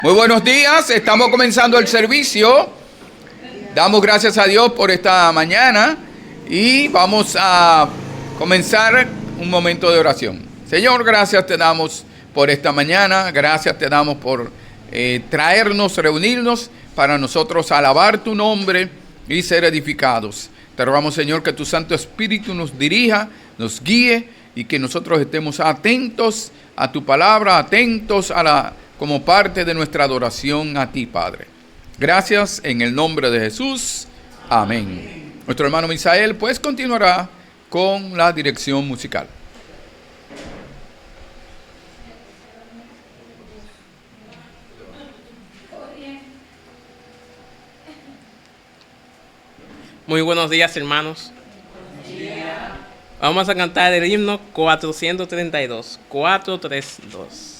Muy buenos días, estamos comenzando el servicio. Damos gracias a Dios por esta mañana y vamos a comenzar un momento de oración. Señor, gracias te damos por esta mañana, gracias te damos por traernos, reunirnos para nosotros alabar tu nombre y ser edificados. Te rogamos, Señor, que tu Santo Espíritu nos dirija, nos guíe y que nosotros estemos atentos a tu palabra, atentos como parte de nuestra adoración a ti, Padre. Gracias en el nombre de Jesús. Amén. Nuestro hermano Misael pues continuará con la dirección musical. Muy buenos días, hermanos. Vamos a cantar el himno 432. 432.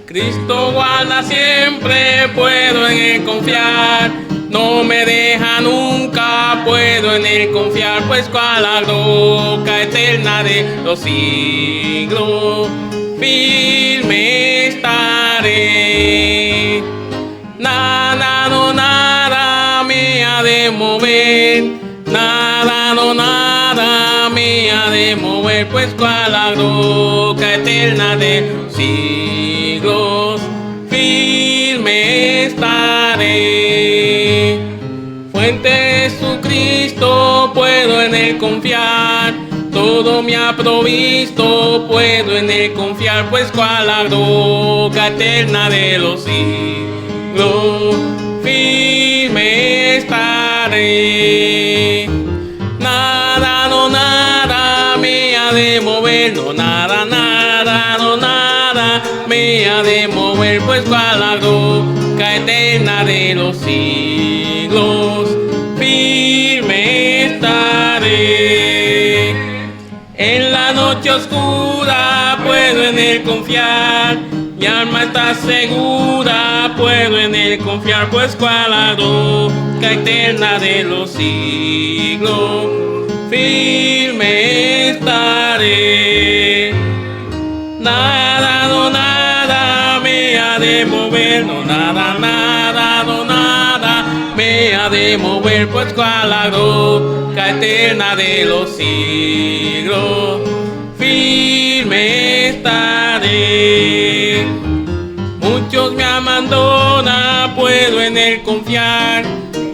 Cristo guarda siempre, puedo en él confiar. No me deja nunca, puedo en él confiar, pues cual la roca eterna de los siglos, firme estaré. Nada, no nada me ha de mover, nada, no nada me ha de mover, pues cual la roca eterna de los siglos, firme estaré. Fuente de Jesucristo, puedo en él confiar, todo me ha provisto, puedo en él confiar, pues cual la roca eterna de los siglos, firme estaré. Nada, no nada me ha de mover, no nada, nada, no nada me ha de mover, pues cual la roca eterna de los siglos, firme estaré. En la noche oscura puedo en él confiar, mi alma está segura, puedo en él confiar, pues cual la roca eterna de los siglos, firme estaré. Nada, no nada me ha de mover, no nada, nada, no nada me ha de mover, pues cual la roca eterna de los siglos, firme estaré. Muchos me abandonan, puedo en él confiar,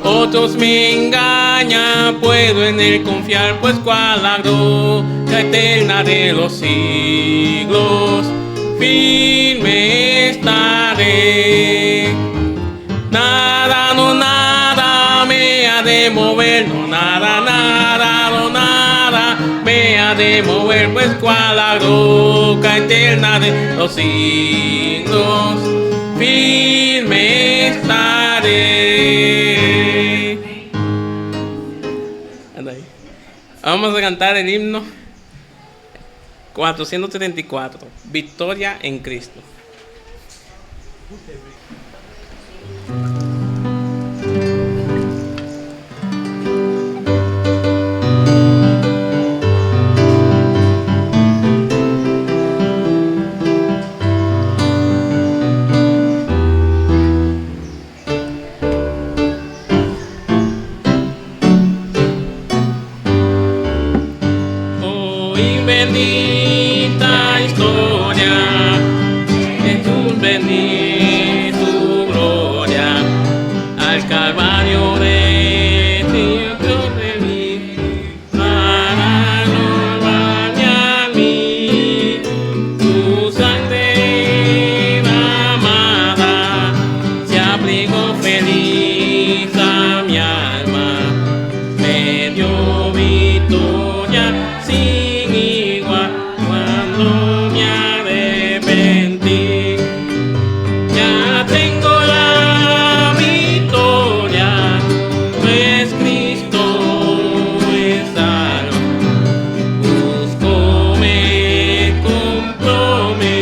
otros me engañan, puedo en él confiar, pues cual la roca eterna de los siglos, firme estaré. Nada, no nada me ha de mover, no nada, nada, no nada me ha de mover, pues cual la roca eterna de los siglos, firme estaré. Vamos a cantar el himno 434, Victoria en Cristo. Bendita historia, Jesús venir tu gloria, al Calvario de Dios venir, para salvarme a mí, tu sangre amada, se aplicó feliz a mi alma, me dio victoria sin igual cuando me arrepentí. Ya tengo la victoria, pues Cristo es salvo. Buscóme, compróme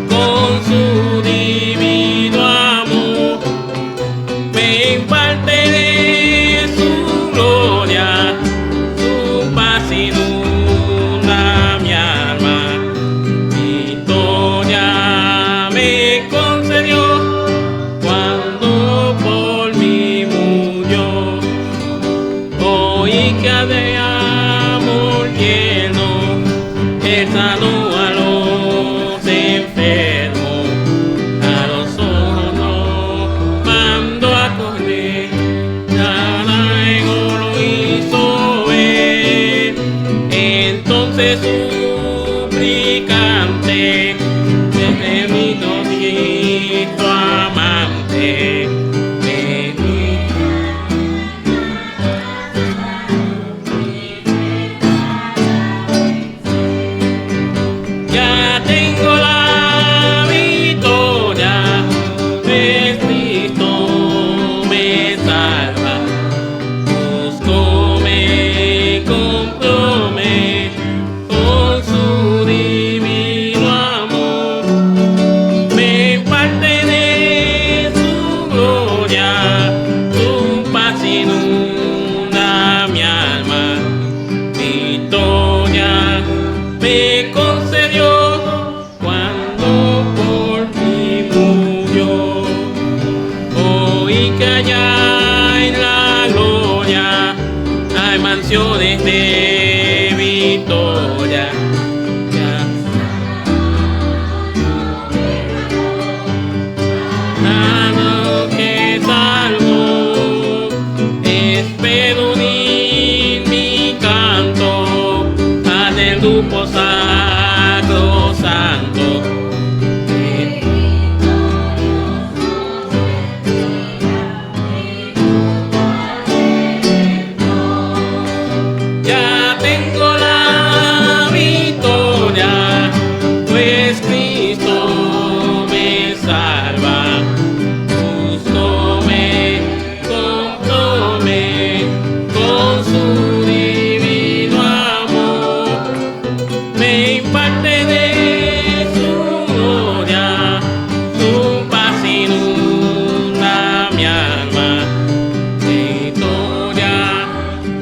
con su suplicante, bendito Cristo amante, ya tengo la victoria, pues Cristo me salva. Busco, me comprome con su divino amor, me imparte de su gloria, su paz inunda mi alma. Victoria me concedió cuando por mí murió. Hoy que allá en la gloria hay mansiones de victoria. Nada que salvo, espero unir mi canto al del grupo sacro santo. Ya tengo la victoria, pues Cristo me salva. Justo me comprome con su divino amor, me imparte de su gloria, su paz inunda mi alma. Victoria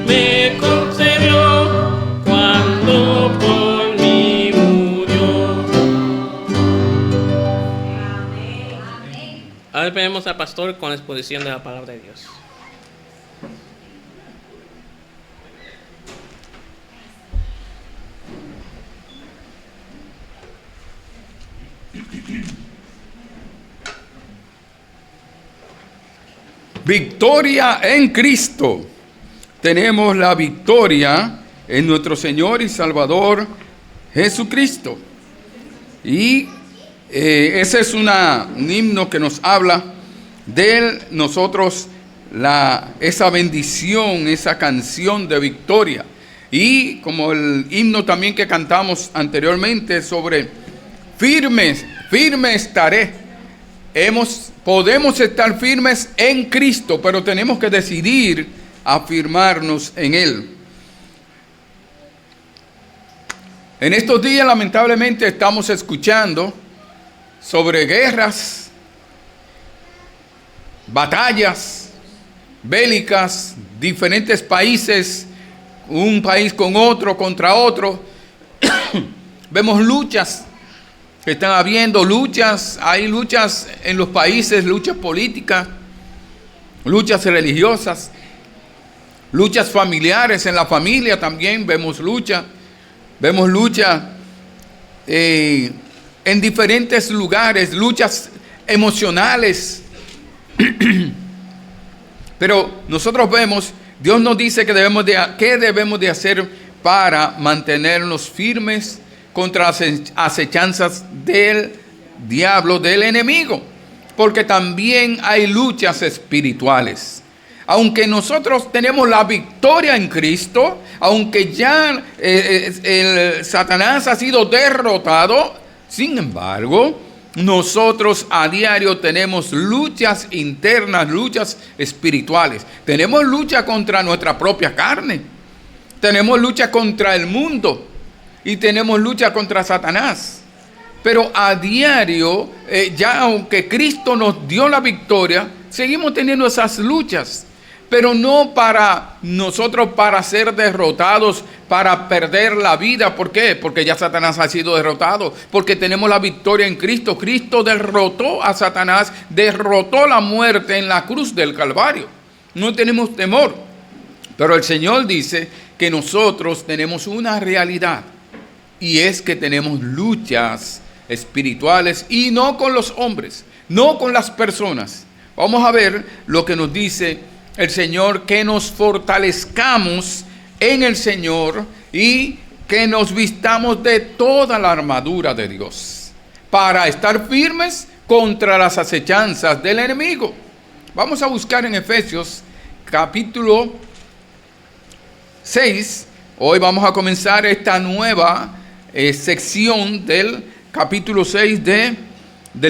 me concedió cuando por mí murió. Ahora veremos al pastor con la exposición de la palabra de Dios. Victoria en Cristo. Tenemos la victoria en nuestro Señor y Salvador Jesucristo. Y ese es un himno que nos habla de nosotros, esa bendición, esa canción de victoria. Y como el himno también que cantamos anteriormente sobre firme estaré. Podemos estar firmes en Cristo, pero tenemos que decidir afirmarnos en Él. En estos días, lamentablemente, estamos escuchando sobre guerras, batallas bélicas, diferentes países, un país con otro, contra otro. Vemos luchas que están habiendo, hay luchas en los países, luchas políticas, luchas religiosas, luchas familiares, en la familia también vemos lucha en diferentes lugares, luchas emocionales. Pero nosotros vemos, Dios nos dice que ¿qué debemos de hacer para mantenernos firmes contra las acechanzas del diablo, del enemigo? Porque también hay luchas espirituales. Aunque nosotros tenemos la victoria en Cristo, aunque ya el Satanás ha sido derrotado, sin embargo, nosotros a diario tenemos luchas internas, luchas espirituales. Tenemos lucha contra nuestra propia carne. Tenemos lucha contra el mundo. Y tenemos lucha contra Satanás. Pero a diario, ya aunque Cristo nos dio la victoria, seguimos teniendo esas luchas. Pero no para nosotros para ser derrotados, para perder la vida. ¿Por qué? Porque ya Satanás ha sido derrotado. Porque tenemos la victoria en Cristo. Cristo derrotó a Satanás, derrotó la muerte en la cruz del Calvario. No tenemos temor. Pero el Señor dice que nosotros tenemos una realidad. Y es que tenemos luchas espirituales y no con los hombres, no con las personas. Vamos a ver lo que nos dice el Señor, que nos fortalezcamos en el Señor y que nos vistamos de toda la armadura de Dios para estar firmes contra las acechanzas del enemigo. Vamos a buscar en Efesios capítulo 6. Hoy vamos a comenzar esta nueva sección del capítulo 6 del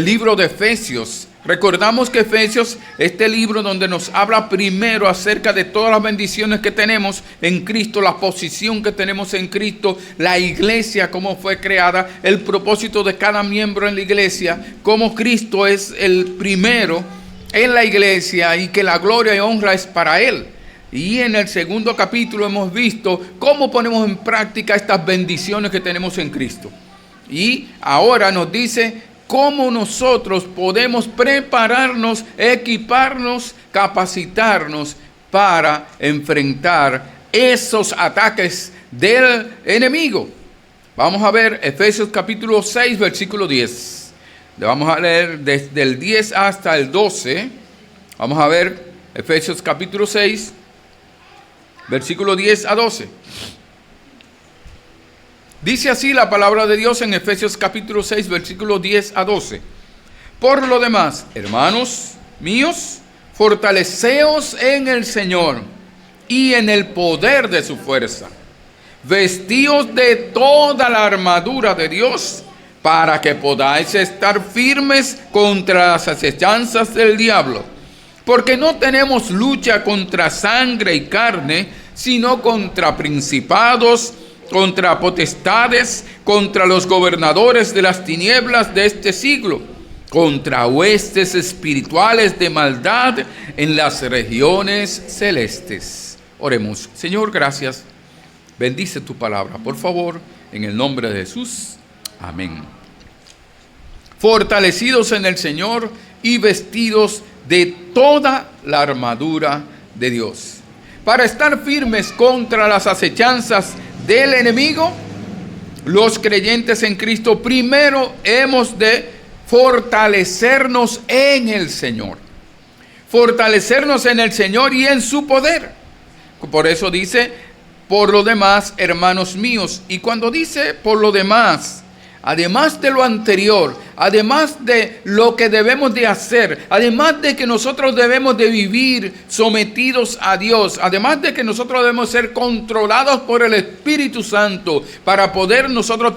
libro de Efesios. Recordamos que Efesios, este libro donde nos habla primero acerca de todas las bendiciones que tenemos en Cristo, la posición que tenemos en Cristo, la iglesia, cómo fue creada, el propósito de cada miembro en la iglesia, cómo Cristo es el primero en la iglesia y que la gloria y honra es para Él. Y en el segundo capítulo hemos visto cómo ponemos en práctica estas bendiciones que tenemos en Cristo. Y ahora nos dice cómo nosotros podemos prepararnos, equiparnos, capacitarnos para enfrentar esos ataques del enemigo. Vamos a ver Efesios capítulo 6, versículo 10. Vamos a leer desde el 10 hasta el 12. Vamos a ver Efesios capítulo 6, versículo 10 a 12. Dice así la palabra de Dios en Efesios capítulo 6, versículo 10 a 12. Por lo demás, hermanos míos, fortaleceos en el Señor y en el poder de su fuerza. Vestíos de toda la armadura de Dios para que podáis estar firmes contra las acechanzas del diablo. Porque no tenemos lucha contra sangre y carne, sino contra principados, contra potestades, contra los gobernadores de las tinieblas de este siglo, contra huestes espirituales de maldad en las regiones celestes. Oremos. Señor, gracias. Bendice tu palabra, por favor, en el nombre de Jesús. Amén. Fortalecidos en el Señor y vestidos de toda la armadura de Dios, para estar firmes contra las acechanzas del enemigo. Los creyentes en Cristo primero hemos de fortalecernos en el Señor. Fortalecernos en el Señor y en su poder. Por eso dice, por lo demás, hermanos míos. Y cuando dice por lo demás, además de lo anterior, además de lo que debemos de hacer, además de que nosotros debemos de vivir sometidos a Dios, además de que nosotros debemos ser controlados por el Espíritu Santo para poder nosotros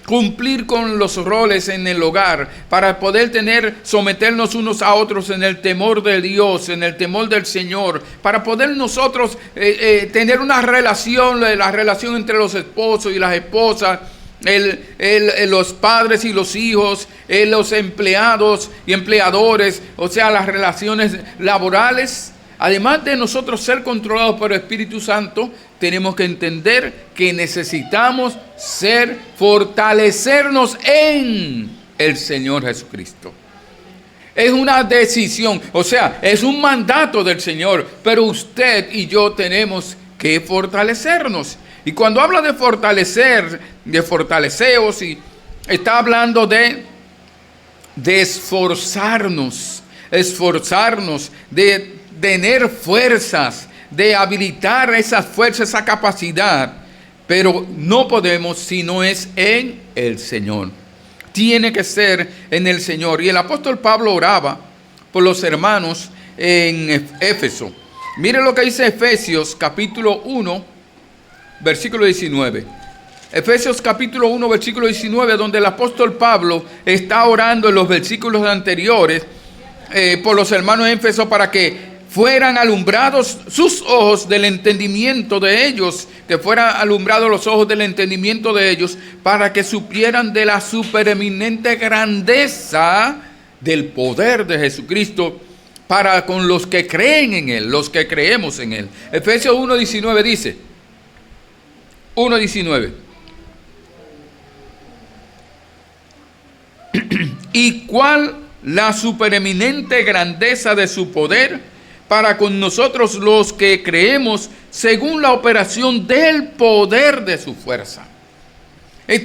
cumplir con los roles en el hogar, para poder someternos unos a otros en el temor de Dios, en el temor del Señor, para poder nosotros tener una relación, la relación entre los esposos y las esposas, los padres y los hijos, los empleados y empleadores, o sea, las relaciones laborales. Además de nosotros ser controlados por el Espíritu Santo, tenemos que entender que necesitamos fortalecernos en el Señor Jesucristo. Es una decisión, o sea, es un mandato del Señor, pero usted y yo tenemos que fortalecernos. Y cuando habla de fortalecer, de fortaleceos, y está hablando de esforzarnos, de tener fuerzas, de habilitar esas fuerzas, esa capacidad. Pero no podemos si no es en el Señor. Tiene que ser en el Señor. Y el apóstol Pablo oraba por los hermanos en Éfeso. Mire lo que dice Efesios capítulo 1. Versículo 19. Efesios capítulo 1, versículo 19, donde el apóstol Pablo está orando en los versículos anteriores por los hermanos en Éfeso para que fueran alumbrados sus ojos del entendimiento de ellos, que fueran alumbrados los ojos del entendimiento de ellos, para que supieran de la supereminente grandeza del poder de Jesucristo para con los que creen en Él, los que creemos en Él. Efesios 1:19 dice, 1:19. ¿Y cuál la supereminente grandeza de su poder para con nosotros los que creemos según la operación del poder de su fuerza?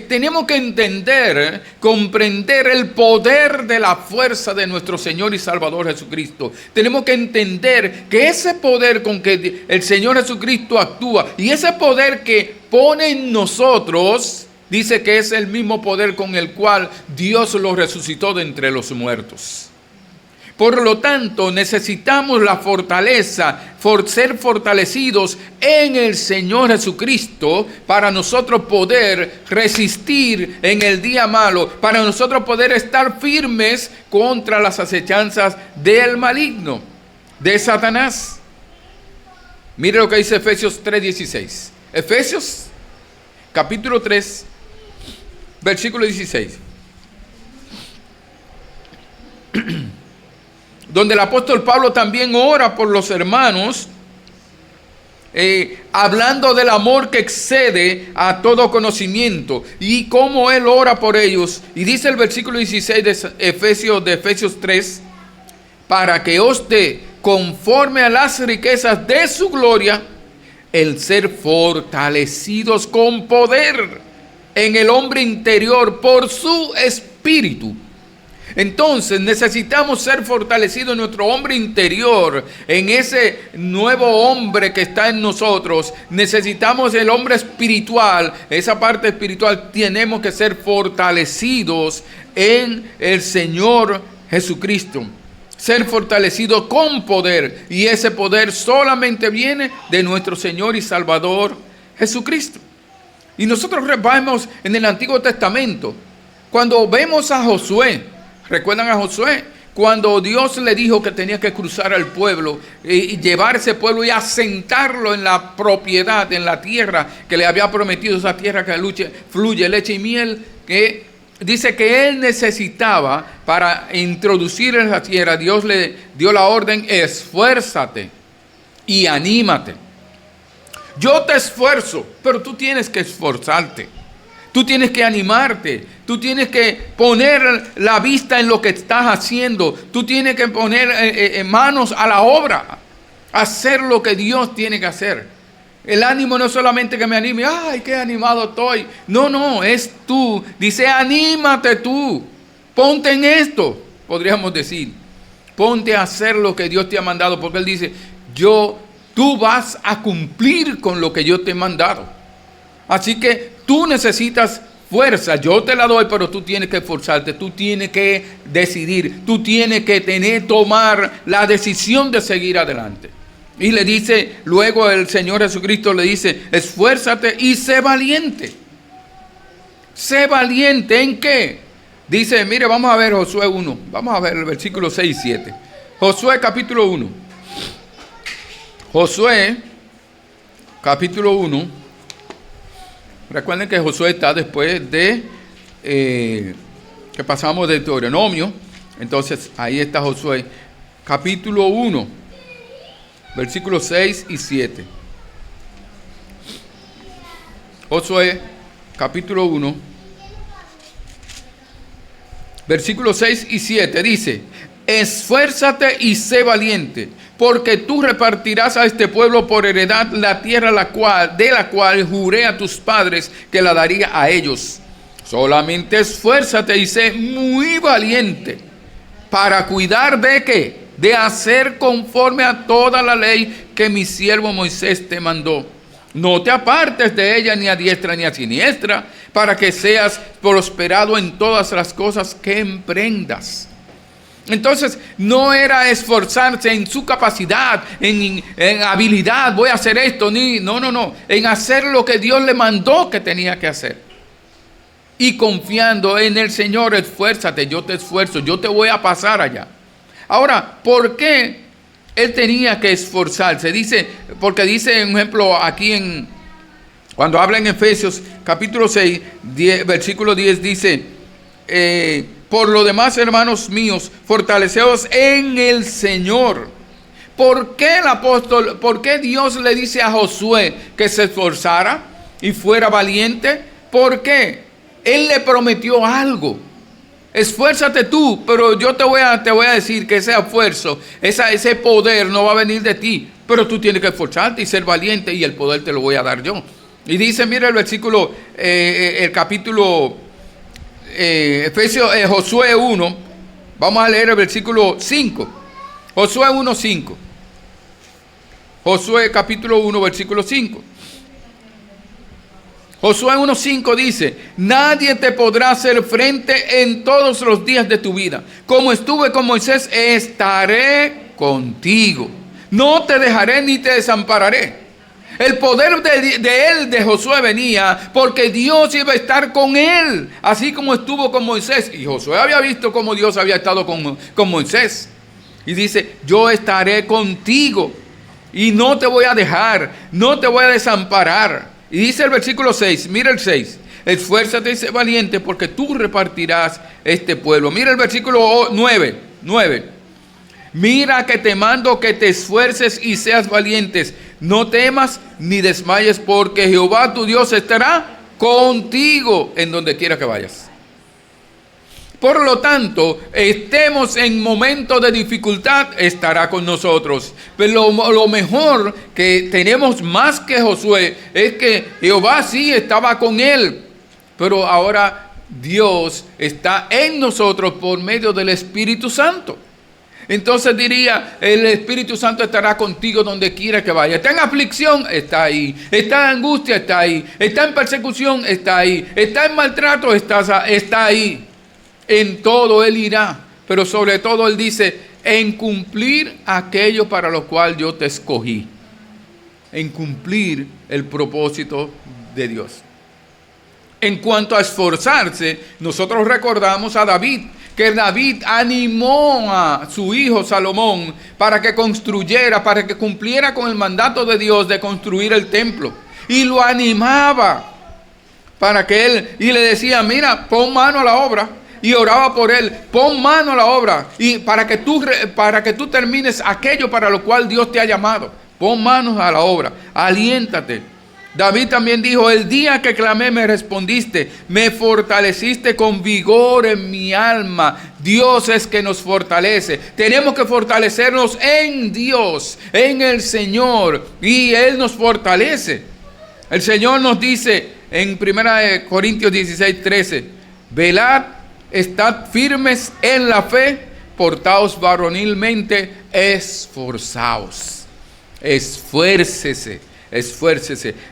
Tenemos que entender, comprender el poder de la fuerza de nuestro Señor y Salvador Jesucristo. Tenemos que entender que ese poder con que el Señor Jesucristo actúa y ese poder que pone en nosotros, dice que es el mismo poder con el cual Dios lo resucitó de entre los muertos. Por lo tanto, necesitamos la fortaleza, ser fortalecidos en el Señor Jesucristo para nosotros poder resistir en el día malo, para nosotros poder estar firmes contra las acechanzas del maligno, de Satanás. Mire lo que dice Efesios 3:16. Efesios capítulo 3, versículo 16. Donde el apóstol Pablo también ora por los hermanos, hablando del amor que excede a todo conocimiento y cómo él ora por ellos. Y dice el versículo 16 de Efesios 3, para que os dé, conforme a las riquezas de su gloria, el ser fortalecidos con poder en el hombre interior por su espíritu. Entonces necesitamos ser fortalecidos en nuestro hombre interior, en ese nuevo hombre que está en nosotros. Necesitamos el hombre espiritual, esa parte espiritual. Tenemos que ser fortalecidos en el Señor Jesucristo. Ser fortalecidos con poder, y ese poder solamente viene de nuestro Señor y Salvador Jesucristo. Y nosotros vemos en el Antiguo Testamento, cuando vemos a Josué. ¿Recuerdan a Josué? Cuando Dios le dijo que tenía que cruzar al pueblo y llevar ese pueblo y asentarlo en la propiedad, en la tierra que le había prometido, esa tierra que fluye leche y miel, que dice que él necesitaba para introducir en la tierra. Dios le dio la orden: esfuérzate y anímate. Yo te esfuerzo, pero tú tienes que esforzarte. Tú tienes que animarte, tú tienes que poner la vista en lo que estás haciendo, tú tienes que poner manos a la obra, hacer lo que Dios tiene que hacer. El ánimo no es solamente que me anime, ¡ay, qué animado estoy! No, es tú. Dice, anímate tú, ponte en esto, podríamos decir. Ponte a hacer lo que Dios te ha mandado, porque Él dice, tú vas a cumplir con lo que yo te he mandado. Así que tú necesitas fuerza, yo te la doy, pero tú tienes que esforzarte, tú tienes que decidir, tú tienes que tomar la decisión de seguir adelante. Y le dice, luego el Señor Jesucristo le dice, esfuérzate y sé valiente. Sé valiente, ¿en qué? Dice, mire, vamos a ver Josué 1, vamos a ver el versículo 6 y 7. Josué capítulo 1. Josué capítulo 1. Recuerden que Josué está después de que pasamos de Deuteronomio. Entonces ahí está Josué, capítulo 1, versículos 6 y 7. Josué, capítulo 1, versículos 6 y 7 dice, esfuérzate y sé valiente, porque tú repartirás a este pueblo por heredad la tierra de la cual juré a tus padres que la daría a ellos. Solamente esfuérzate y sé muy valiente para cuidar de ¿qué? De hacer conforme a toda la ley que mi siervo Moisés te mandó. No te apartes de ella ni a diestra ni a siniestra, para que seas prosperado en todas las cosas que emprendas. Entonces no era esforzarse en su capacidad, en habilidad, voy a hacer esto, no, en hacer lo que Dios le mandó que tenía que hacer. Y confiando en el Señor, esfuérzate, yo te esfuerzo, yo te voy a pasar allá. Ahora, ¿por qué él tenía que esforzarse? Porque dice, un ejemplo, aquí cuando habla en Efesios capítulo 6, versículo 10, dice, por lo demás, hermanos míos, fortaleceos en el Señor. ¿Por qué Dios le dice a Josué que se esforzara y fuera valiente? ¿Por qué? Él le prometió algo. Esfuérzate tú, pero yo te voy a decir que ese esfuerzo, ese poder no va a venir de ti, pero tú tienes que esforzarte y ser valiente, y el poder te lo voy a dar yo. Y dice, mira el versículo, el capítulo Josué 1, vamos a leer el versículo 5. Josué 1:5. Josué capítulo 1, versículo 5. Josué 1:5 dice, nadie te podrá hacer frente en todos los días de tu vida. Como estuve con Moisés, estaré contigo. No te dejaré ni te desampararé. El poder de Josué venía porque Dios iba a estar con él, así como estuvo con Moisés. Y Josué había visto cómo Dios había estado con Moisés. Y dice, yo estaré contigo y no te voy a dejar, no te voy a desamparar. Y dice el versículo 6, mira el 6, esfuérzate y sé valiente porque tú repartirás este pueblo. Mira el versículo 9. Mira que te mando que te esfuerces y seas valientes. No temas ni desmayes porque Jehová tu Dios estará contigo en donde quiera que vayas. Por lo tanto, estemos en momentos de dificultad, estará con nosotros. Pero lo mejor que tenemos más que Josué es que Jehová sí estaba con él. Pero ahora Dios está en nosotros por medio del Espíritu Santo. Entonces diría, el Espíritu Santo estará contigo donde quiera que vaya. Está en aflicción, está ahí. Está en angustia, está ahí. Está en persecución, está ahí. Está en maltrato, está ahí. En todo Él irá, pero sobre todo Él dice, en cumplir aquello para lo cual yo te escogí. En cumplir el propósito de Dios. En cuanto a esforzarse, nosotros recordamos a David, que David animó a su hijo Salomón para que construyera, para que cumpliera con el mandato de Dios de construir el templo. Y lo animaba para que él, y le decía, mira, pon mano a la obra. Y oraba por él, pon mano a la obra y para que tú termines aquello para lo cual Dios te ha llamado. Pon manos a la obra, aliéntate. David también dijo, el día que clamé me respondiste, me fortaleciste con vigor en mi alma. Dios es que nos fortalece. Tenemos que fortalecernos en Dios, en el Señor, y Él nos fortalece. El Señor nos dice en 1 Corintios 16:13, velad, estad firmes en la fe, portaos varonilmente, esforzaos. Esfuércese.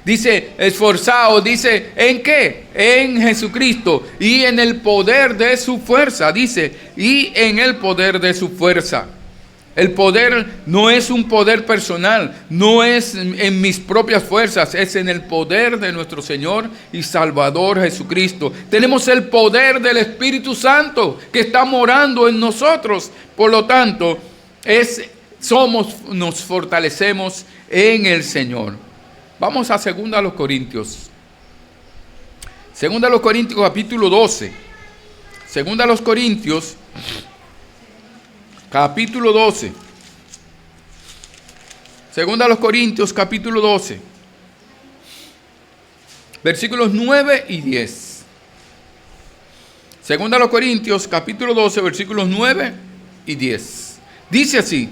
Dice, esforzaos, dice, ¿en qué? En Jesucristo y en el poder de su fuerza. Dice, y en el poder de su fuerza. El poder no es un poder personal, no es en mis propias fuerzas, es en el poder de nuestro Señor y Salvador Jesucristo. Tenemos el poder del Espíritu Santo que está morando en nosotros. Por lo tanto, nos fortalecemos en el Señor. Vamos a 2 Corintios. 2 Corintios capítulo 12. 2 Corintios capítulo 12. 2 Corintios capítulo 12. Versículos 9 y 10. 2 Corintios capítulo 12, versículos 9 y 10. Dice así,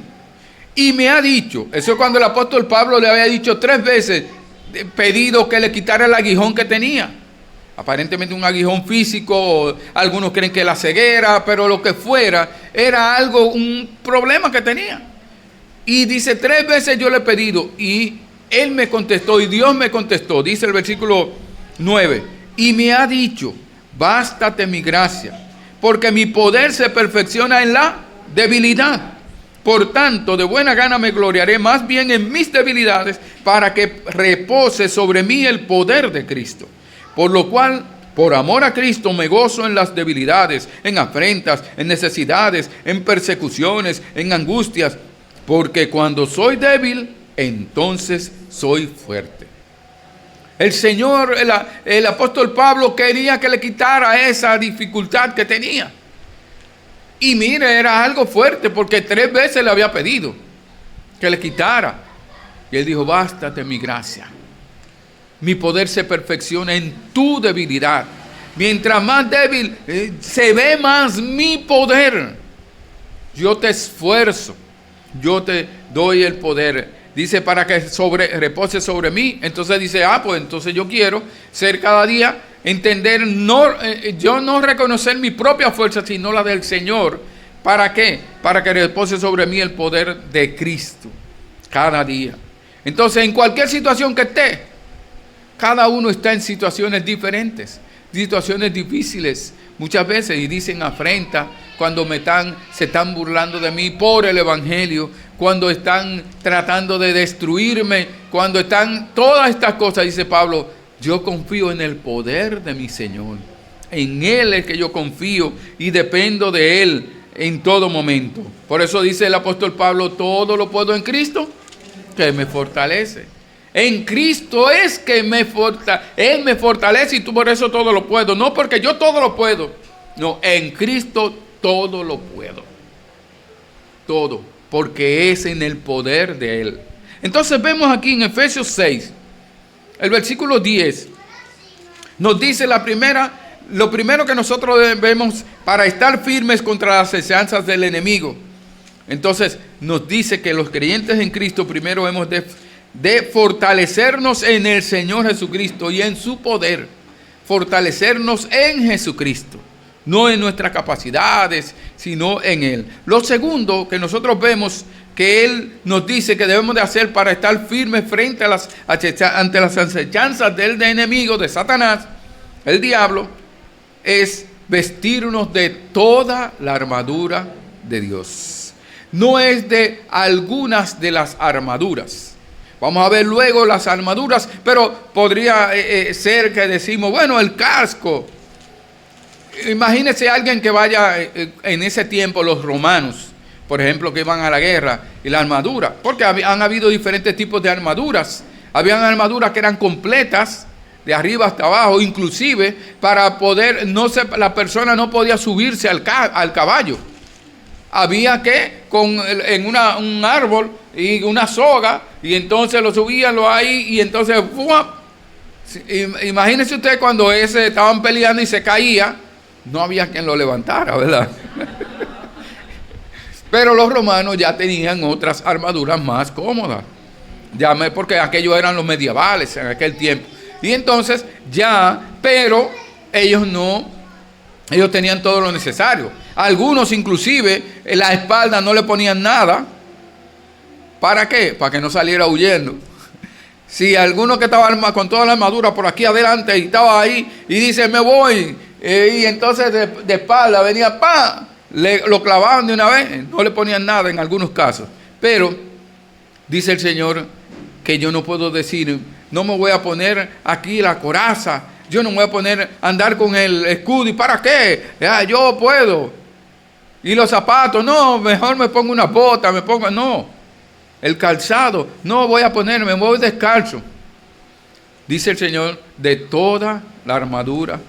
y me ha dicho, eso es cuando el apóstol Pablo le había dicho 3 veces, pedido que le quitara el aguijón que tenía. Aparentemente un aguijón físico, algunos creen que la ceguera, pero lo que fuera, era algo, un problema que tenía. Y dice, 3 veces yo le he pedido, y él me contestó, y Dios me contestó, dice el versículo 9, y me ha dicho, bástate mi gracia, porque mi poder se perfecciona en la debilidad. Por tanto, de buena gana me gloriaré más bien en mis debilidades, para que repose sobre mí el poder de Cristo. Por lo cual, por amor a Cristo, me gozo en las debilidades, en afrentas, en necesidades, en persecuciones, en angustias, porque cuando soy débil, entonces soy fuerte. El Señor, el apóstol Pablo quería que le quitara esa dificultad que tenía. Y mire, era algo fuerte porque 3 veces le había pedido que le quitara. Y él dijo, bástate mi gracia. Mi poder se perfecciona en tu debilidad. Mientras más débil, se ve más mi poder. Yo te esfuerzo. Yo te doy el poder. Dice, para que repose sobre mí. Entonces dice, pues entonces yo quiero ser cada día, entender, yo no reconocer mi propia fuerza, sino la del Señor. ¿Para qué? Para que repose sobre mí el poder de Cristo cada día. Entonces, en cualquier situación que esté, Cada uno está en situaciones diferentes, situaciones difíciles muchas veces, y dicen afrenta cuando se están burlando de mí por el evangelio, cuando están tratando de destruirme, cuando están todas estas cosas. Dice Pablo, yo confío en el poder de mi Señor. En Él es que yo confío y dependo de Él en todo momento. Por eso dice el apóstol Pablo, todo lo puedo en Cristo que me fortalece. En Cristo es que Él me fortalece, y tú por eso todo lo puedo. No porque yo todo lo puedo. No, en Cristo todo lo puedo. Todo. Porque es en el poder de Él. Entonces vemos aquí en Efesios 6, el versículo 10, nos dice lo primero que nosotros debemos para estar firmes contra las asechanzas del enemigo. Entonces nos dice que los creyentes en Cristo primero hemos de fortalecernos en el Señor Jesucristo y en su poder. Fortalecernos en Jesucristo, no en nuestras capacidades, sino en Él. Lo segundo que nosotros vemos que Él nos dice que debemos de hacer para estar firmes frente ante las asechanzas del enemigo, de Satanás, el diablo, es vestirnos de toda la armadura de Dios. No es de algunas de las armaduras. Vamos a ver luego las armaduras, pero podría ser que decimos, bueno, el casco. Imagínese alguien que vaya en ese tiempo, los romanos, por ejemplo, que iban a la guerra, y la armadura, porque han habido diferentes tipos de armaduras. Habían armaduras que eran completas, de arriba hasta abajo, inclusive para poder, la persona no podía subirse al caballo. Había que, en un árbol y una soga, y entonces lo subían ahí, y entonces, ¡fua! Imagínese usted cuando estaban peleando y se caía, no había quien lo levantara, ¿verdad? Pero los romanos ya tenían otras armaduras más cómodas, porque aquellos eran los medievales en aquel tiempo. Y entonces pero ellos tenían todo lo necesario. Algunos inclusive en la espalda no le ponían nada. ¿Para qué? Para que no saliera huyendo. Si alguno que estaba con toda la armadura por aquí adelante y estaba ahí y dice, me voy, y entonces de espalda venía, ¡pam!, lo clavaban de una vez, no le ponían nada en algunos casos. Pero dice el Señor que yo no puedo decir, no me voy a poner aquí la coraza, yo no me voy a poner a andar con el escudo, ¿y para qué? Yo puedo. Y los zapatos, no, mejor me pongo una bota, el calzado, no voy a ponerme, me voy descalzo. Dice el Señor, de toda la armadura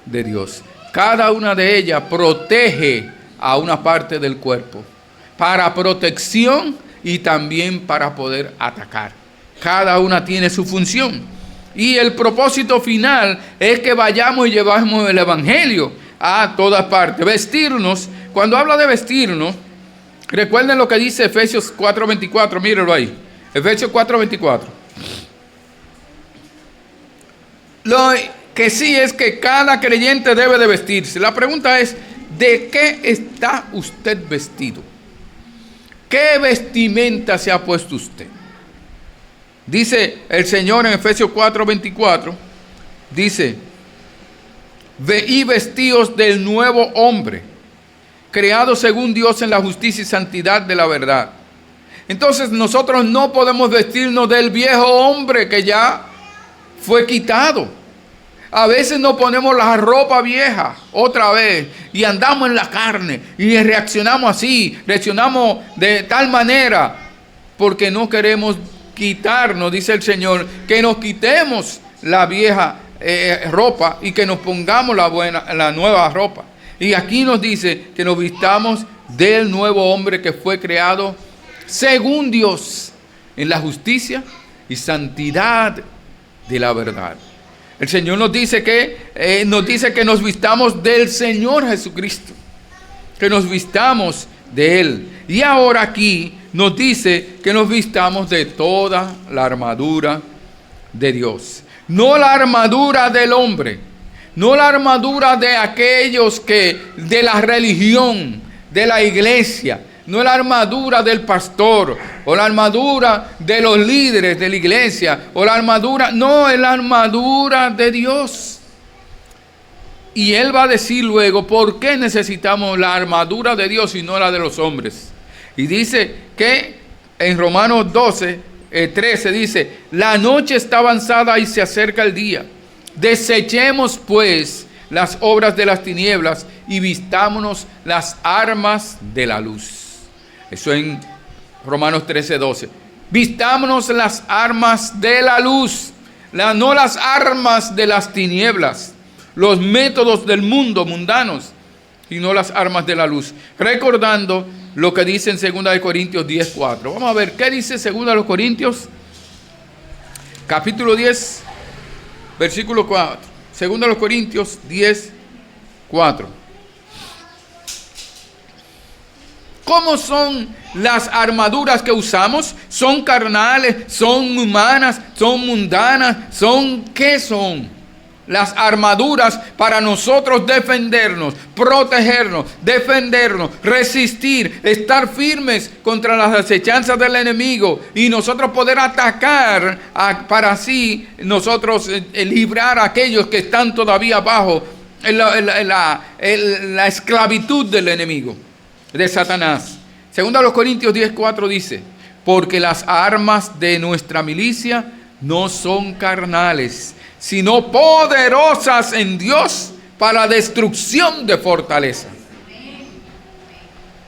de Dios. Cada una de ellas protege a una parte del cuerpo, para protección y también para poder atacar. Cada una tiene su función. Y el propósito final es que vayamos y llevamos el evangelio a todas partes. Vestirnos, cuando habla de vestirnos, recuerden lo que dice Efesios 4:24, mírenlo ahí. Efesios 4:24. Lo que sí es que cada creyente debe de vestirse. La pregunta es, ¿de qué está usted vestido? ¿Qué vestimenta se ha puesto usted? Dice el Señor en Efesios 4:24, dice, y vestíos del nuevo hombre, creado según Dios en la justicia y santidad de la verdad. Entonces nosotros no podemos vestirnos del viejo hombre que ya fue quitado. A veces nos ponemos la ropa vieja otra vez y andamos en la carne y reaccionamos así, reaccionamos de tal manera porque no queremos quitarnos. Dice el Señor que nos quitemos la vieja ropa y que nos pongamos la nueva ropa. Y aquí nos dice que nos vistamos del nuevo hombre que fue creado según Dios en la justicia y santidad de la verdad. El Señor nos dice que nos vistamos del Señor Jesucristo, que nos vistamos de Él. Y ahora aquí nos dice que nos vistamos de toda la armadura de Dios. No la armadura del hombre, no la armadura de aquellos de la religión, de la iglesia, no es la armadura del pastor, o la armadura de los líderes de la iglesia, o la armadura, no, es la armadura de Dios. Y él va a decir luego por qué necesitamos la armadura de Dios y no la de los hombres. Y dice que en Romanos 13 dice, la noche está avanzada y se acerca el día. Desechemos pues las obras de las tinieblas y vistámonos las armas de la luz. Eso en Romanos 13:12. Vistámonos las armas de la luz, no las armas de las tinieblas, los métodos del mundo mundanos, sino las armas de la luz. Recordando lo que dice en 2 Corintios 10:4. Vamos a ver qué dice 2 Corintios, capítulo 10, versículo 4. 2 Corintios 10:4. ¿Cómo son las armaduras que usamos? ¿Son carnales? ¿Son humanas? ¿Son mundanas? ¿Qué son? Las armaduras para nosotros defendernos, protegernos, defendernos, resistir, estar firmes contra las acechanzas del enemigo y nosotros poder atacar para así nosotros librar a aquellos que están todavía bajo la esclavitud del enemigo, de Satanás. 2 Corintios 10:4 dice, porque las armas de nuestra milicia no son carnales, sino poderosas en Dios para destrucción de fortaleza.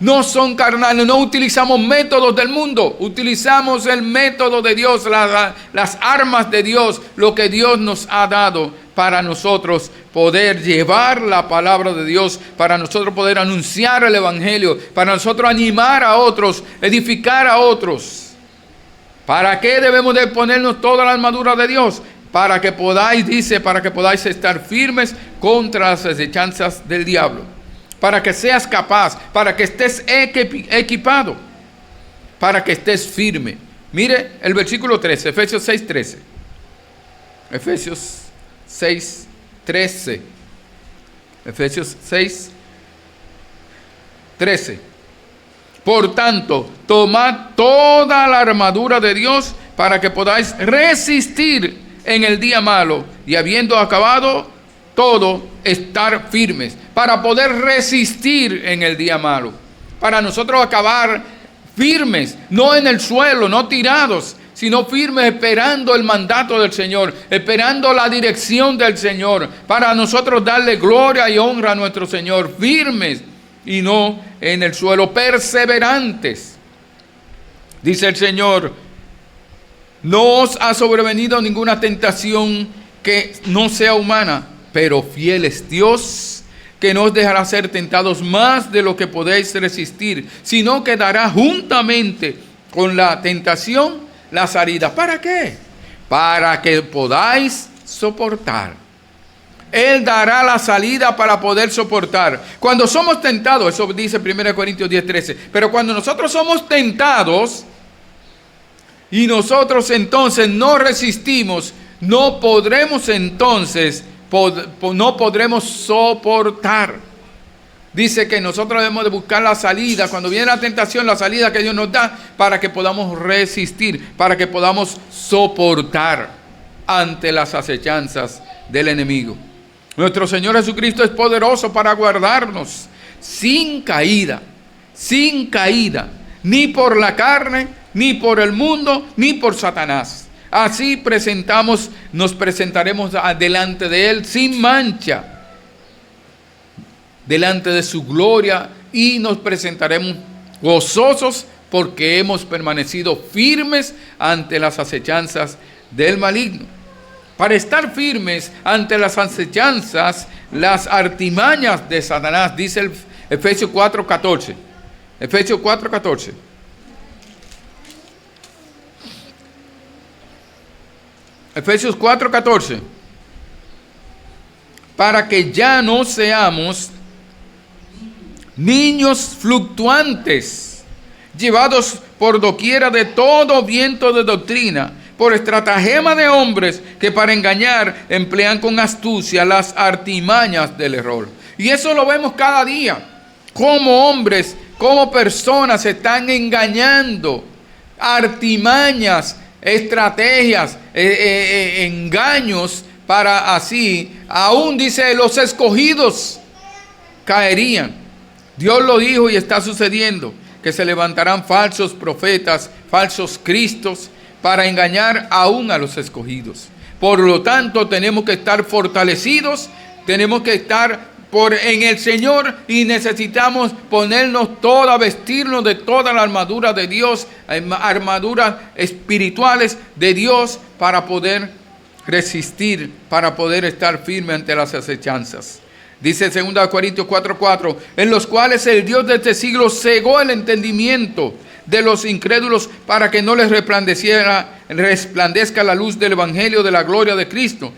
No son carnales, no utilizamos métodos del mundo, utilizamos el método de Dios, las armas de Dios, lo que Dios nos ha dado para nosotros poder llevar la palabra de Dios, para nosotros poder anunciar el evangelio, para nosotros animar a otros, edificar a otros. ¿Para qué debemos de ponernos toda la armadura de Dios? Para que podáis, dice, para que podáis estar firmes contra las acechanzas del diablo. Para que seas capaz, para que estés equipado, para que estés firme. Mire el versículo 13, Efesios 6:13. Efesios 6:13. Efesios 6:13. Por tanto, tomad toda la armadura de Dios para que podáis resistir en el día malo y habiendo acabado todo, estar firmes, para poder resistir en el día malo, para nosotros acabar firmes, no en el suelo, no tirados, sino firmes esperando el mandato del Señor, esperando la dirección del Señor, para nosotros darle gloria y honra a nuestro Señor, firmes y no en el suelo, perseverantes. Dice el Señor, no os ha sobrevenido ninguna tentación que no sea humana, pero fiel es Dios, que no os dejará ser tentados más de lo que podéis resistir, sino que dará juntamente con la tentación la salida. ¿Para qué? Para que podáis soportar. Él dará la salida para poder soportar. Cuando somos tentados, eso dice 1 Corintios 10:13, pero cuando nosotros somos tentados y nosotros entonces no resistimos, no podremos entonces, no podremos soportar. Dice que nosotros debemos de buscar la salida, cuando viene la tentación, la salida que Dios nos da, para que podamos resistir, para que podamos soportar ante las acechanzas del enemigo. Nuestro Señor Jesucristo es poderoso para guardarnos sin caída, ni por la carne, ni por el mundo, ni por Satanás. Así nos presentaremos delante de Él sin mancha, delante de su gloria, y nos presentaremos gozosos porque hemos permanecido firmes ante las acechanzas del maligno. Para estar firmes ante las acechanzas, las artimañas de Satanás, dice el Efesios 4:14. Efesios 4:14. Efesios 4:14. Para que ya no seamos niños fluctuantes, llevados por doquiera de todo viento de doctrina, por estratagema de hombres que para engañar emplean con astucia las artimañas del error. Y eso lo vemos cada día, como hombres cómo personas se están engañando, artimañas, estrategias, engaños para así, aún dice, los escogidos caerían. Dios lo dijo y está sucediendo, que se levantarán falsos profetas, falsos cristos, para engañar aún a los escogidos. Por lo tanto, tenemos que estar fortalecidos, tenemos que estar en el Señor y necesitamos ponernos toda, vestirnos de toda la armadura de Dios, armaduras espirituales de Dios para poder resistir, para poder estar firme ante las acechanzas. Dice 2 Corintios 4:4, en los cuales el Dios de este siglo cegó el entendimiento de los incrédulos para que no les resplandezca la luz del evangelio de la gloria de Cristo,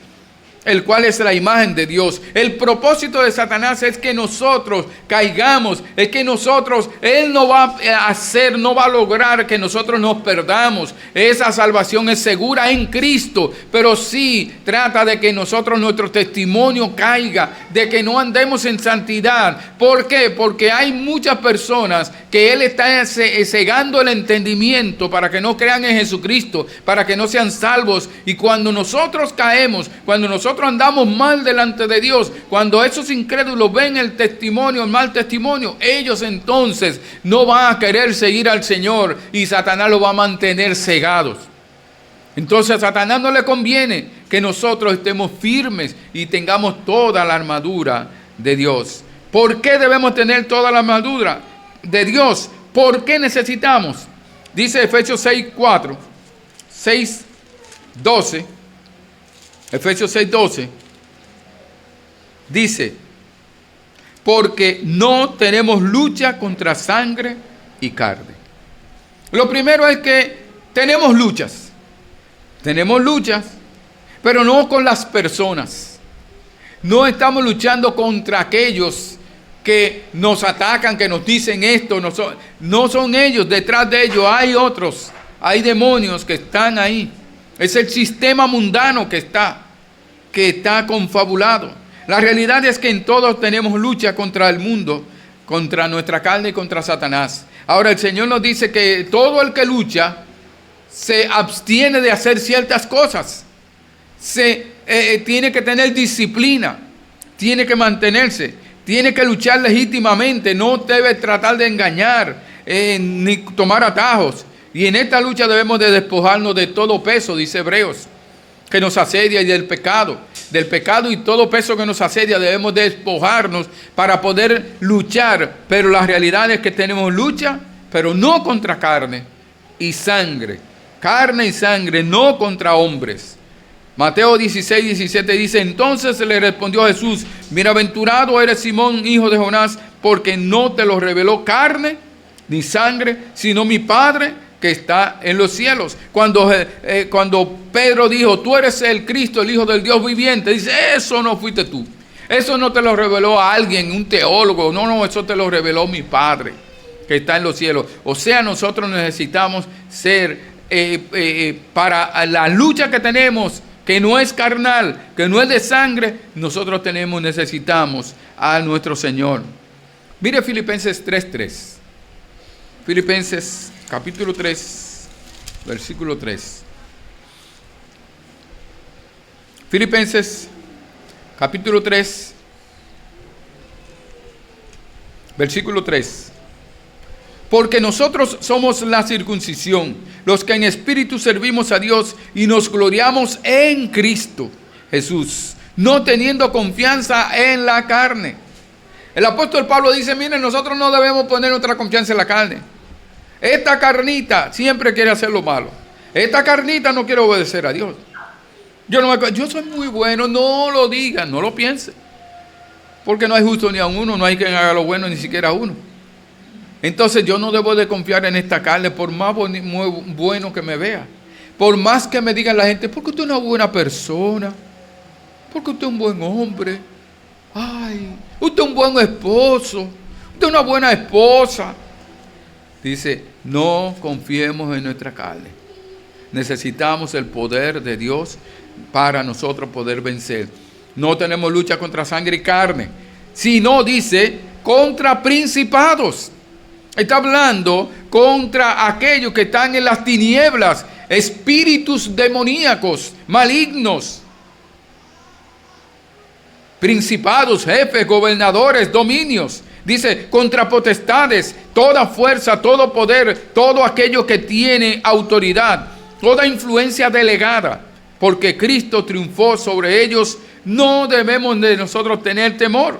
el cual es la imagen de Dios. El propósito de Satanás es que nosotros caigamos, es que nosotros, él no va a hacer, no va a lograr que nosotros nos perdamos. Esa salvación es segura en Cristo, pero sí trata de que nosotros, nuestro testimonio caiga, de que no andemos en santidad. ¿Por qué? Porque hay muchas personas que él está cegando el entendimiento para que no crean en Jesucristo, para que no sean salvos. Y cuando nosotros caemos, cuando nosotros andamos mal delante de Dios, cuando esos incrédulos ven el testimonio, el mal testimonio, ellos entonces no van a querer seguir al Señor y Satanás los va a mantener cegados. Entonces a Satanás no le conviene que nosotros estemos firmes y tengamos toda la armadura de Dios. ¿Por qué debemos tener toda la armadura de Dios? ¿Por qué necesitamos? Dice Efesios 6:4, 6:12. Efesios 6:12 dice, porque no tenemos lucha contra sangre y carne. Lo primero es que tenemos luchas, pero no con las personas. No estamos luchando contra aquellos que nos atacan, que nos dicen esto, no son ellos, detrás de ellos hay otros, hay demonios que están ahí. Es el sistema mundano que está confabulado. La realidad es que en todos tenemos lucha contra el mundo, contra nuestra carne y contra Satanás. Ahora el Señor nos dice que todo el que lucha se abstiene de hacer ciertas cosas. Tiene que tener disciplina, tiene que mantenerse, tiene que luchar legítimamente, no debe tratar de engañar ni tomar atajos. Y en esta lucha debemos de despojarnos de todo peso, dice Hebreos, que nos asedia, y del pecado y todo peso que nos asedia debemos de despojarnos para poder luchar. Pero la realidad es que tenemos lucha, pero no contra carne y sangre, no contra hombres. Mateo 16:17 dice, entonces le respondió Jesús, bienaventurado eres Simón, hijo de Jonás, porque no te lo reveló carne ni sangre, sino mi Padre que está en los cielos. Cuando Pedro dijo, tú eres el Cristo, el Hijo del Dios viviente, dice, eso no fuiste tú. Eso no te lo reveló a alguien, un teólogo. No, eso te lo reveló mi Padre que está en los cielos. O sea, nosotros necesitamos ser, para la lucha que tenemos, que no es carnal, que no es de sangre, nosotros necesitamos a nuestro Señor. Mire Filipenses 3:3. Filipenses capítulo 3, versículo 3. Filipenses capítulo 3, versículo 3. Porque nosotros somos la circuncisión, los que en espíritu servimos a Dios y nos gloriamos en Cristo Jesús, no teniendo confianza en la carne. El apóstol Pablo dice, miren, nosotros no debemos poner nuestra confianza en la carne. Esta carnita siempre quiere hacer lo malo. Esta carnita no quiere obedecer a Dios. Yo soy muy bueno, no lo digan, no lo piensen. Porque no hay justo ni a uno, no hay quien haga lo bueno ni siquiera a uno. Entonces yo no debo de confiar en esta carne por más bueno que me vea. Por más que me digan la gente, porque usted es una buena persona, porque usted es un buen hombre, ay, usted es un buen esposo, usted es una buena esposa. Dice, no confiemos en nuestra carne. Necesitamos el poder de Dios para nosotros poder vencer. No tenemos lucha contra sangre y carne, sino, dice, contra principados. Está hablando contra aquellos que están en las tinieblas, espíritus demoníacos, malignos, principados, jefes, gobernadores, dominios. Dice, contra potestades, toda fuerza, todo poder, todo aquello que tiene autoridad, toda influencia delegada, porque Cristo triunfó sobre ellos. No debemos de nosotros tener temor.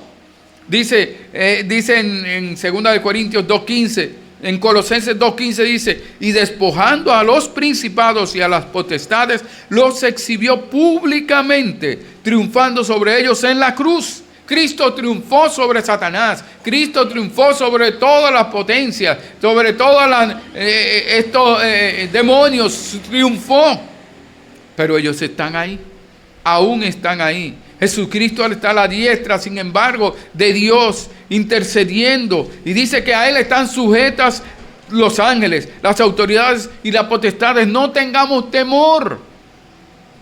Dice en 2 Corintios 2:15, en Colosenses 2:15 dice, y despojando a los principados y a las potestades, los exhibió públicamente, triunfando sobre ellos en la cruz. Cristo triunfó sobre Satanás. Cristo triunfó sobre todas las potencias, sobre todos estos demonios. Triunfó. Pero ellos están ahí. Aún están ahí. Jesucristo está a la diestra, sin embargo, de Dios, intercediendo. Y dice que a Él están sujetas los ángeles, las autoridades y las potestades. No tengamos temor.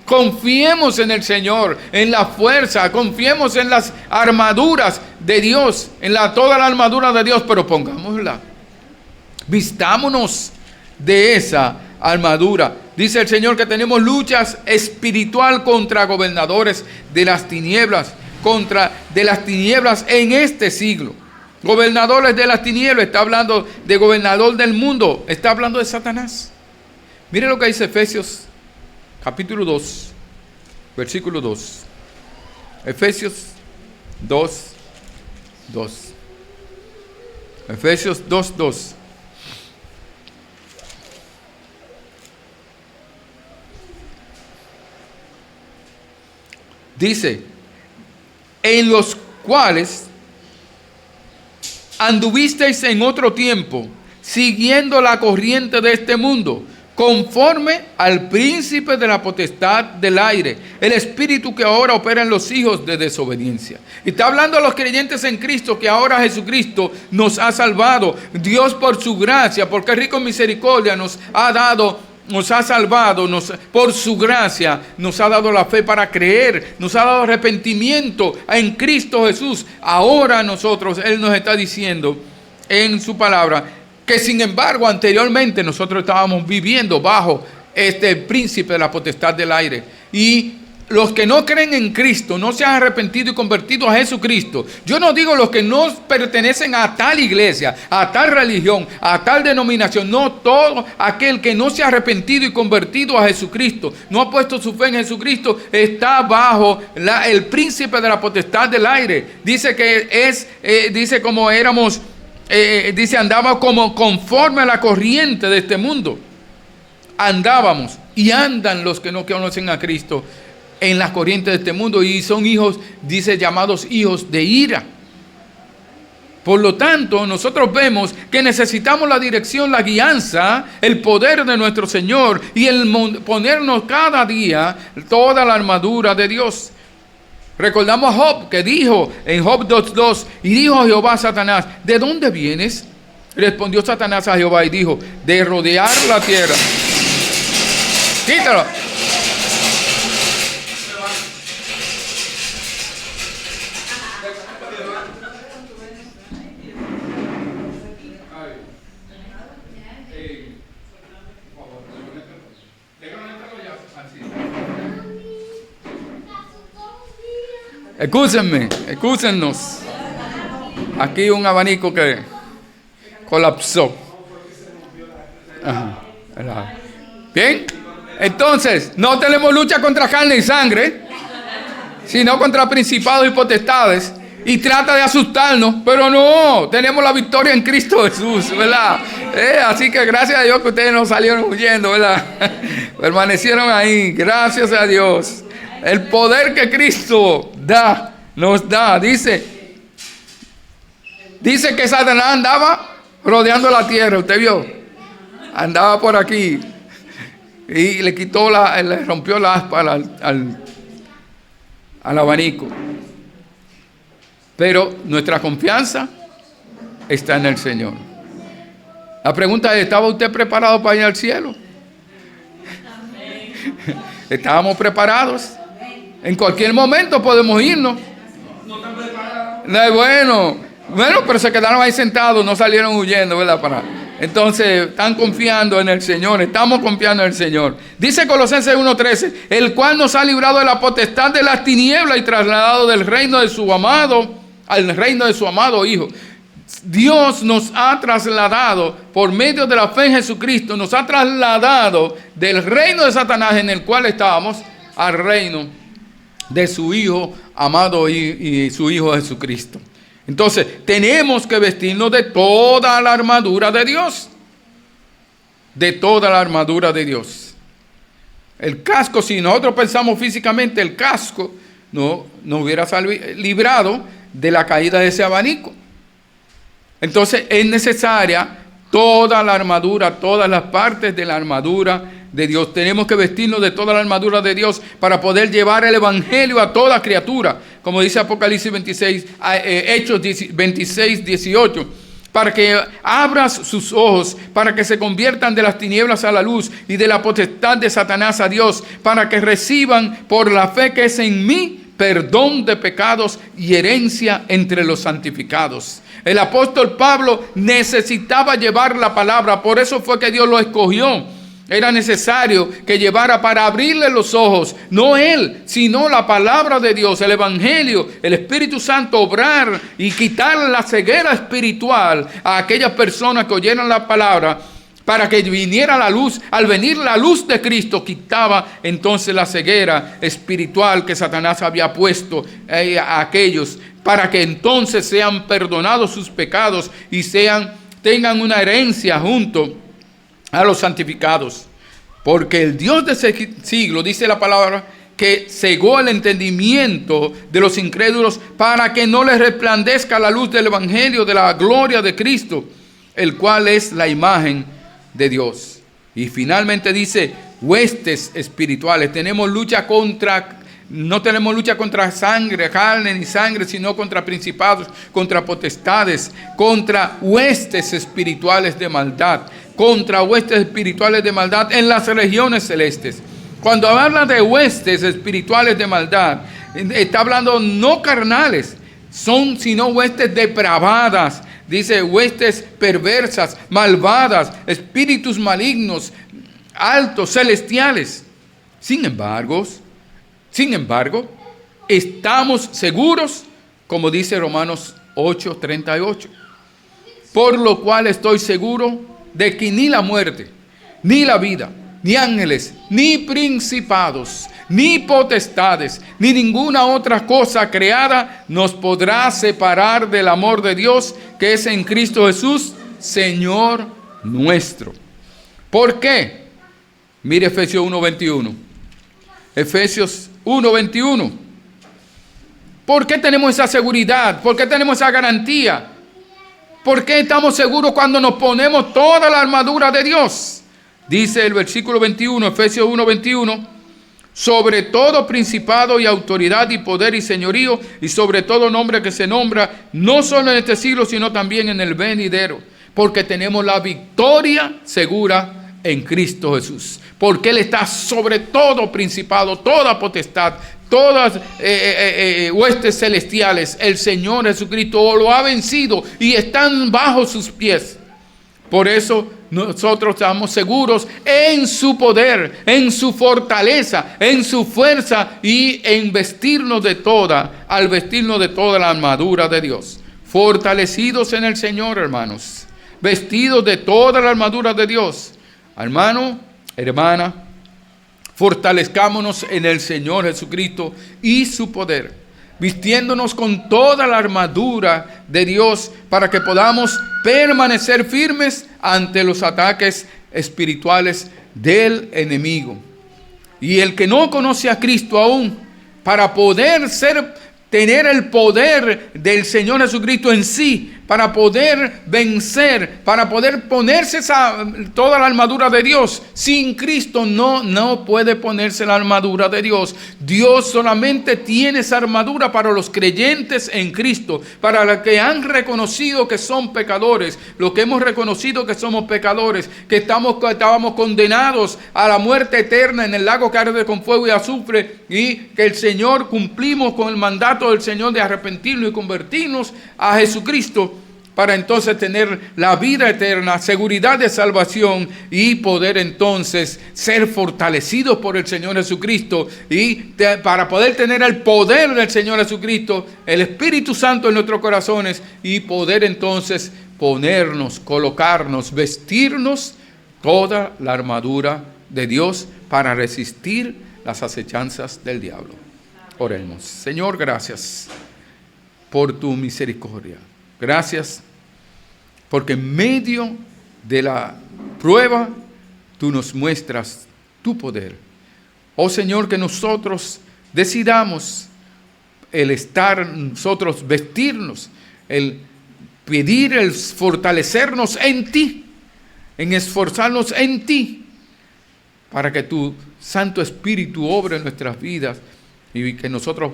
Confiemos en el Señor, en la fuerza. Confiemos en las armaduras de Dios, en toda la armadura de Dios, pero pongámosla. Vistámonos de esa armadura. Dice el Señor que tenemos luchas espiritual contra gobernadores de las tinieblas, de las tinieblas en este siglo. Gobernadores de las tinieblas, está hablando de gobernador del mundo, está hablando de Satanás. Mire lo que dice Efesios capítulo 2, versículo 2. Efesios 2, 2. Efesios 2, 2. Dice, en los cuales anduvisteis en otro tiempo, siguiendo la corriente de este mundo, conforme al príncipe de la potestad del aire, el espíritu que ahora opera en los hijos de desobediencia. Y está hablando a los creyentes en Cristo, que ahora Jesucristo nos ha salvado. Dios, por su gracia, porque es rico en misericordia, nos ha salvado, por su gracia, nos ha dado la fe para creer, nos ha dado arrepentimiento en Cristo Jesús. Ahora nosotros, Él nos está diciendo en su palabra, que sin embargo anteriormente nosotros estábamos viviendo bajo este príncipe de la potestad del aire. Y los que no creen en Cristo, no se han arrepentido y convertido a Jesucristo. Yo no digo los que no pertenecen a tal iglesia, a tal religión, a tal denominación. No, todo aquel que no se ha arrepentido y convertido a Jesucristo, no ha puesto su fe en Jesucristo, está bajo el príncipe de la potestad del aire. Dice que dice como éramos, dice andaba como conforme a la corriente de este mundo. Andábamos y andan los que no conocen a Cristo en las corrientes de este mundo, y son hijos, dice, llamados hijos de ira. Por lo tanto, nosotros vemos que necesitamos la dirección, la guianza, el poder de nuestro Señor y el ponernos cada día toda la armadura de Dios. Recordamos a Job, que dijo en Job 2:2, y dijo Jehová a Satanás, ¿de dónde vienes? Respondió Satanás a Jehová y dijo, de rodear la tierra. Quítalo. Excúsennos. Aquí un abanico que colapsó. Ajá. Bien, entonces no tenemos lucha contra carne y sangre, sino contra principados y potestades. Y trata de asustarnos, pero no, tenemos la victoria en Cristo Jesús, ¿verdad? Así que gracias a Dios que ustedes no salieron huyendo, ¿verdad? Permanecieron ahí, gracias a Dios. El poder que Cristo nos da. Dice que Satanás andaba rodeando la tierra, ¿usted vio? Andaba por aquí y le rompió la aspa al abanico. Pero nuestra confianza está en el Señor. La pregunta es, ¿estaba usted preparado para ir al cielo? ¿Estábamos preparados? En cualquier momento podemos irnos. Bueno, Bueno, pero se quedaron ahí sentados, no salieron huyendo, ¿verdad? Entonces, están confiando en el Señor, estamos confiando en el Señor. Dice Colosenses 1:13, el cual nos ha librado de la potestad de las tinieblas y trasladado del reino de su amado, al reino de su amado Hijo. Dios nos ha trasladado por medio de la fe en Jesucristo, nos ha trasladado del reino de Satanás en el cual estábamos al reino de su Hijo amado y su Hijo Jesucristo. Entonces, tenemos que vestirnos de toda la armadura de Dios. De toda la armadura de Dios. El casco, si nosotros pensamos físicamente, el casco no hubiera librado de la caída de ese abanico. Entonces, es necesaria toda la armadura, todas las partes de la armadura de Dios. Tenemos que vestirnos de toda la armadura de Dios para poder llevar el evangelio a toda criatura. Como dice Apocalipsis 26, Hechos 26, 18. Para que abras sus ojos, para que se conviertan de las tinieblas a la luz y de la potestad de Satanás a Dios, para que reciban por la fe que es en mí perdón de pecados y herencia entre los santificados. El apóstol Pablo necesitaba llevar la palabra, por eso fue que Dios lo escogió. Era necesario que llevara para abrirle los ojos, no él, sino la palabra de Dios, el evangelio, el Espíritu Santo obrar y quitar la ceguera espiritual a aquellas personas que oyeran la palabra, para que viniera la luz. Al venir la luz de Cristo, quitaba entonces la ceguera espiritual que Satanás había puesto a aquellos, para que entonces sean perdonados sus pecados y tengan una herencia junto a los santificados. Porque el Dios de ese siglo, dice la palabra, que cegó el entendimiento de los incrédulos para que no les resplandezca la luz del evangelio de la gloria de Cristo, el cual es la imagen de Dios. Y finalmente dice, huestes espirituales. No tenemos lucha contra sangre, carne ni sangre, sino contra principados, contra potestades, contra huestes espirituales de maldad, en las regiones celestes. Cuando habla de huestes espirituales de maldad, está hablando no carnales, sino huestes depravadas. Dice huestes perversas, malvadas, espíritus malignos, altos, celestiales. Sin embargo, estamos seguros, como dice Romanos 8:38. Por lo cual estoy seguro de que ni la muerte, ni la vida, ni ángeles, ni principados, ni potestades, ni ninguna otra cosa creada nos podrá separar del amor de Dios que es en Cristo Jesús, Señor nuestro. ¿Por qué? Mire Efesios 1:21. Efesios 1:21. ¿Por qué tenemos esa seguridad? ¿Por qué tenemos esa garantía? ¿Por qué estamos seguros cuando nos ponemos toda la armadura de Dios? Dice el versículo 21, Efesios 1:21, sobre todo principado y autoridad y poder y señorío y sobre todo nombre que se nombra, no solo en este siglo, sino también en el venidero, porque tenemos la victoria segura en Cristo Jesús, porque Él está sobre todo principado, toda potestad, todas huestes celestiales. El Señor Jesucristo lo ha vencido y están bajo sus pies. Por eso nosotros estamos seguros en su poder, en su fortaleza, en su fuerza y en al vestirnos de toda la armadura de Dios. Fortalecidos en el Señor, hermanos, vestidos de toda la armadura de Dios. Hermano, hermana, fortalezcámonos en el Señor Jesucristo y su poder, vistiéndonos con toda la armadura de Dios para que podamos permanecer firmes ante los ataques espirituales del enemigo. Y el que no conoce a Cristo aún, para poder tener el poder del Señor Jesucristo en sí, para poder vencer, para poder ponerse toda la armadura de Dios. Sin Cristo no puede ponerse la armadura de Dios. Dios solamente tiene esa armadura para los creyentes en Cristo, para los que han reconocido que son pecadores, los que hemos reconocido que somos pecadores, que estábamos condenados a la muerte eterna en el lago que arde con fuego y azufre, y que el Señor cumplimos con el mandato del Señor de arrepentirnos y convertirnos a Jesucristo, para entonces tener la vida eterna, seguridad de salvación y poder entonces ser fortalecidos por el Señor Jesucristo, y para poder tener el poder del Señor Jesucristo, el Espíritu Santo en nuestros corazones, y poder entonces ponernos, colocarnos, vestirnos toda la armadura de Dios para resistir las acechanzas del diablo. Oremos. Señor, gracias por tu misericordia. Gracias porque en medio de la prueba tú nos muestras tu poder. Oh Señor, que nosotros decidamos el estar, nosotros vestirnos, el pedir, el fortalecernos en ti, en esforzarnos en ti, para que tu Santo Espíritu obre en nuestras vidas y que nosotros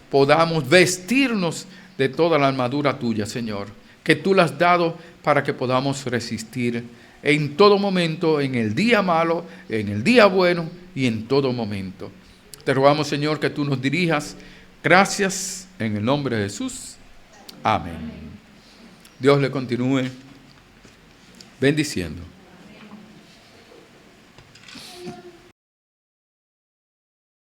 podamos vestirnos de toda la armadura tuya, Señor, que tú la has dado para que podamos resistir en todo momento, en el día malo, en el día bueno y en todo momento. Te rogamos, Señor, que tú nos dirijas. Gracias en el nombre de Jesús. Amén. Dios le continúe bendiciendo.